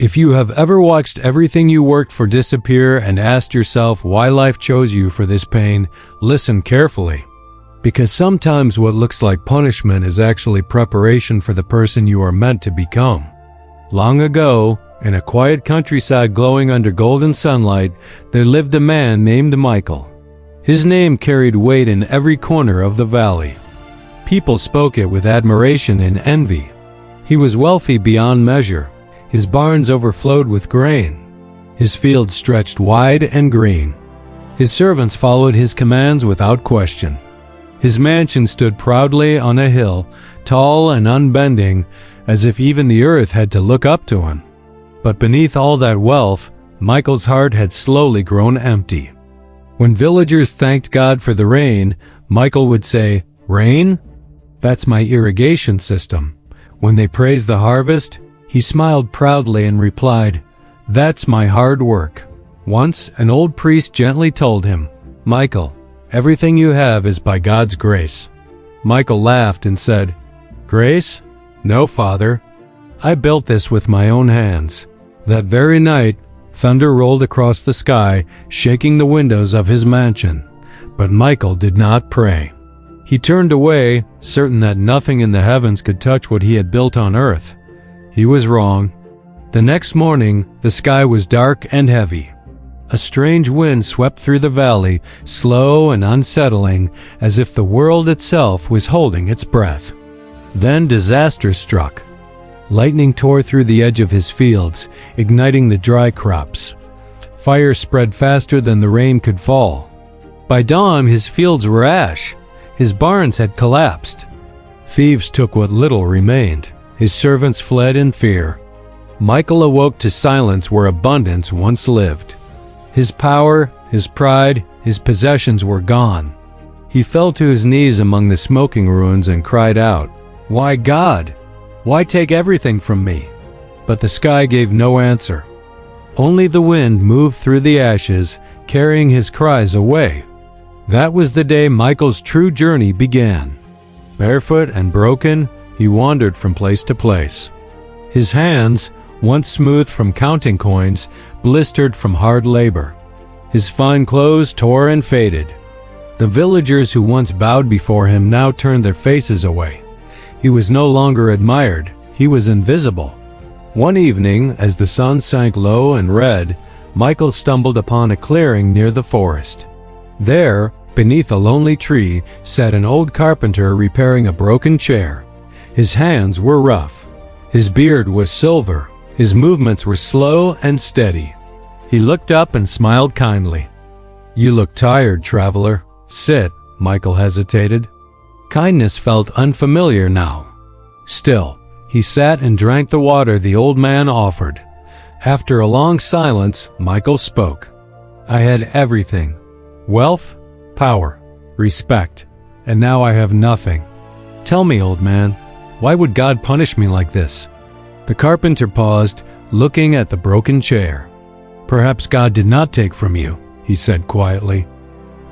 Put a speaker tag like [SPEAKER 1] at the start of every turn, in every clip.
[SPEAKER 1] If you have ever watched everything you worked for disappear and asked yourself why life chose you for this pain, listen carefully. Because sometimes what looks like punishment is actually preparation for the person you are meant to become. Long ago, in a quiet countryside glowing under golden sunlight, there lived a man named Michael. His name carried weight in every corner of the valley. People spoke it with admiration and envy. He was wealthy beyond measure. His barns overflowed with grain. His fields stretched wide and green. His servants followed his commands without question. His mansion stood proudly on a hill, tall and unbending, as if even the earth had to look up to him. But beneath all that wealth, Michael's heart had slowly grown empty. When villagers thanked God for the rain, Michael would say, "Rain? That's my irrigation system." When they praised the harvest, he smiled proudly and replied, "That's my hard work." Once, an old priest gently told him, "Michael, everything you have is by God's grace." Michael laughed and said, "Grace? No, Father. I built this with my own hands." That very night, thunder rolled across the sky, shaking the windows of his mansion. But Michael did not pray. He turned away, certain that nothing in the heavens could touch what he had built on earth. He was wrong. The next morning, the sky was dark and heavy. A strange wind swept through the valley, slow and unsettling, as if the world itself was holding its breath. Then disaster struck. Lightning tore through the edge of his fields, igniting the dry crops. Fire spread faster than the rain could fall. By dawn, his fields were ash. His barns had collapsed. Thieves took what little remained. His servants fled in fear. Michael awoke to silence where abundance once lived. His power, his pride, his possessions were gone. He fell to his knees among the smoking ruins and cried out, "Why, God? Why take everything from me?" But the sky gave no answer. Only the wind moved through the ashes, carrying his cries away. That was the day Michael's true journey began. Barefoot and broken, he wandered from place to place. His hands, once smooth from counting coins, blistered from hard labor. His fine clothes tore and faded. The villagers who once bowed before him now turned their faces away. He was no longer admired, he was invisible. One evening, as the sun sank low and red, Michael stumbled upon a clearing near the forest. There, beneath a lonely tree, sat an old carpenter repairing a broken chair. His hands were rough. His beard was silver. His movements were slow and steady. He looked up and smiled kindly. "You look tired, traveler. Sit." Michael hesitated. Kindness felt unfamiliar now. Still, he sat and drank the water the old man offered. After a long silence, Michael spoke. "I had everything. Wealth, power, respect, and now I have nothing. Tell me, old man, why would God punish me like this?" The carpenter paused, looking at the broken chair. "Perhaps God did not take from you," he said quietly.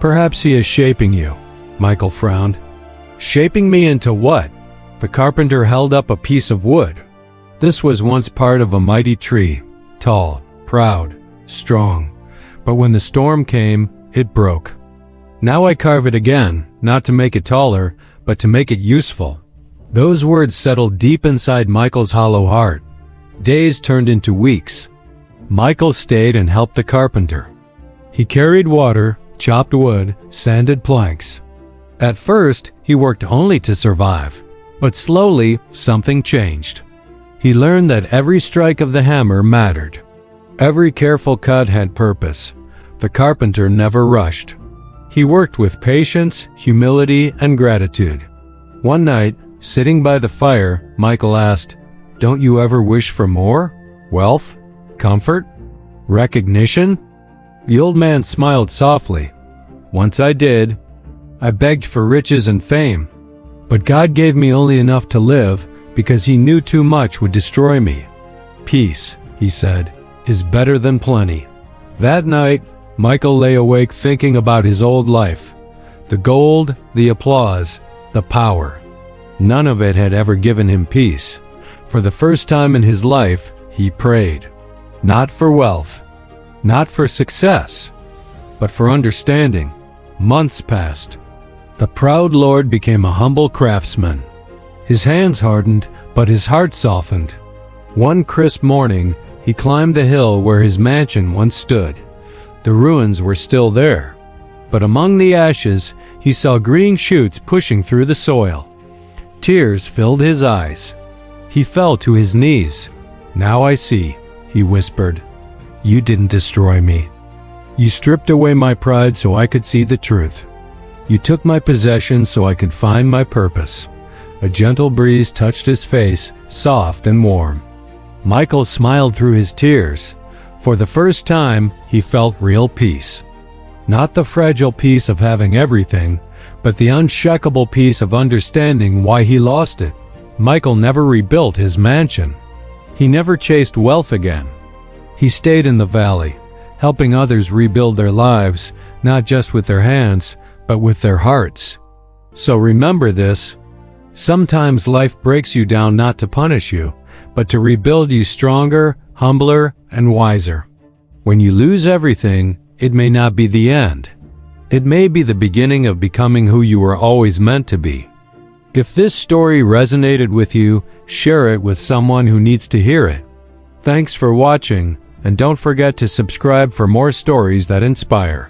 [SPEAKER 1] "Perhaps he is shaping you." Michael frowned. "Shaping me into what?" The carpenter held up a piece of wood. This was once part of a mighty tree, tall, proud, strong. But when the storm came, it broke. Now I carve it again, not to make it taller, but to make it useful. Those words settled deep inside Michael's hollow heart. Days turned into weeks. Michael stayed and helped the carpenter. He carried water, chopped wood, sanded planks. At first, he worked only to survive, but slowly something changed. He learned that every strike of the hammer mattered. Every careful cut had purpose. The carpenter never rushed. He worked with patience, humility, and gratitude. One night, sitting by the fire, Michael asked, "Don't you ever wish for more? Wealth? Comfort? Recognition?" The old man smiled softly. "Once I did. I begged for riches and fame. But God gave me only enough to live because he knew too much would destroy me. Peace," he said, "is better than plenty." That night, Michael lay awake thinking about his old life. The gold, the applause, the power. None of it had ever given him peace. For the first time in his life, he prayed. Not for wealth, not for success, but for understanding. Months passed. The proud lord became a humble craftsman. His hands hardened, but his heart softened. One crisp morning, he climbed the hill where his mansion once stood. The ruins were still there, but among the ashes, he saw green shoots pushing through the soil. Tears filled his eyes. He fell to his knees. "Now I see," he whispered. "You didn't destroy me. You stripped away my pride so I could see the truth. You took my possessions so I could find my purpose." A gentle breeze touched his face, soft and warm. Michael smiled through his tears. For the first time, he felt real peace. Not the fragile peace of having everything, but the unshakable peace of understanding why he lost it. Michael never rebuilt his mansion. He never chased wealth again. He stayed in the valley, helping others rebuild their lives, not just with their hands, but with their hearts. So remember this: sometimes life breaks you down not to punish you, but to rebuild you stronger, humbler, and wiser. When you lose everything, it may not be the end. It may be the beginning of becoming who you were always meant to be. If this story resonated with you, share it with someone who needs to hear it. Thanks for watching, and don't forget to subscribe for more stories that inspire.